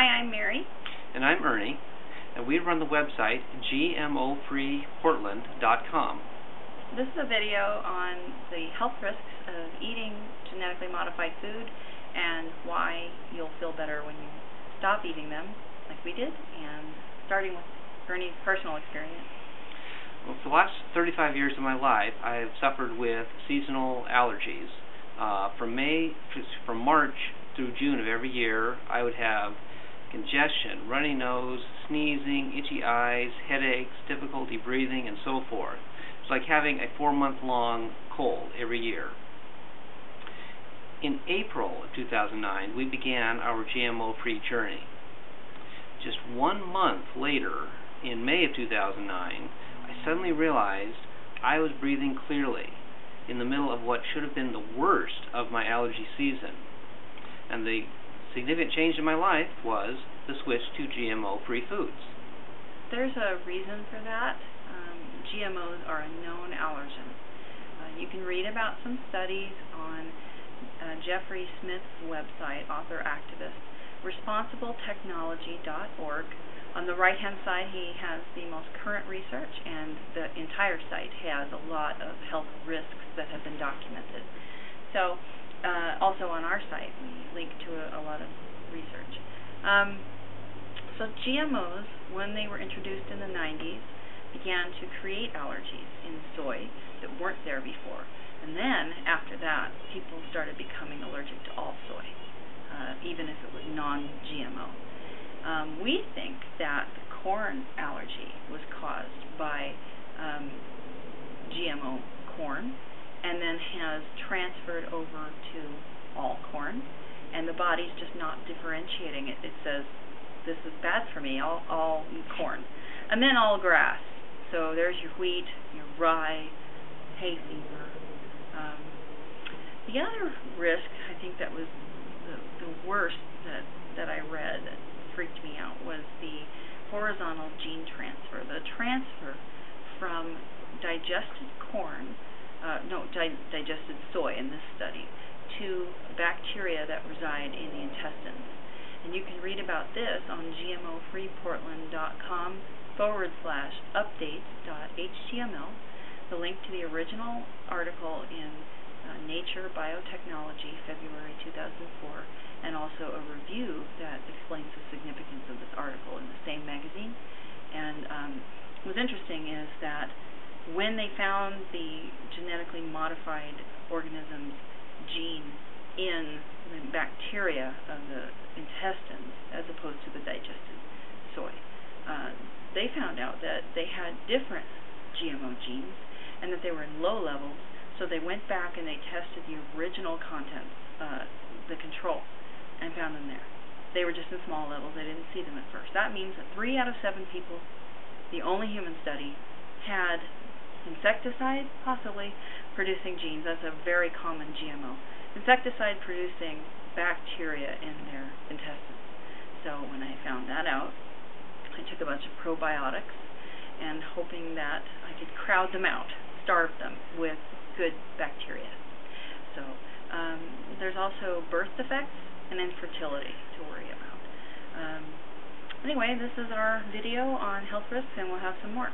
Hi, I'm Mary. And I'm Ernie, and we run the website GMOFreePortland.com. This is a video on the health risks of eating genetically modified food and why you'll feel better when you stop eating them, like we did, and starting with Ernie's personal experience. Well, for the last 35 years of my life, I've suffered with seasonal allergies. From March through June of every year, I would have congestion, runny nose, sneezing, itchy eyes, headaches, difficulty breathing, and so forth. It's like having a 4-month-long cold every year. In April of 2009, we began our GMO-free journey. Just 1 month later, in May of 2009, I suddenly realized I was breathing clearly in the middle of what should have been the worst of my allergy season. And the significant change in my life was the switch to GMO-free foods. There's a reason for that. GMOs are a known allergen. You can read about some studies on Jeffrey Smith's website, author-activist, responsibletechnology.org. On the right-hand side, he has the most current research, and the entire site has a lot of health risks that have been documented. So, also on our site, we link to a lot of research. So GMOs, when they were introduced in the 90s, began to create allergies in soy that weren't there before. And then, after that, people started becoming allergic to all soy, even if it was non-GMO. We think that the corn allergy was caused by GMO corn and then has transferred over to all corn, and the body's just not differentiating it. It says, this is bad for me, I'll eat corn. And then all grass. So there's your wheat, your rye, hay fever. The other risk, I think that was the worst that I read that freaked me out, was the horizontal gene transfer. The transfer from digested digested soy in this study, to bacteria that reside in the intestines. And you can read about this on GMOFreePortland.com/updates.html, the link to the original article in Nature Biotechnology, February 2004, and also a review that explains the significance of this article in the same magazine. And what's interesting is that when they found the genetically modified organism's gene in the bacteria of the intestines as opposed to the digested soy, they found out that they had different GMO genes and that they were in low levels, so they went back and they tested the original contents, the control, and found them there. They were just in small levels. They didn't see them at first. That means that 3 out of 7 people, the only human study, had insecticide, possibly, producing genes. That's a very common GMO. Insecticide producing bacteria in their intestines. So when I found that out, I took a bunch of probiotics and hoping that I could crowd them out, starve them with good bacteria. So there's also birth defects and infertility to worry about. Anyway, this is our video on health risks, and we'll have some more.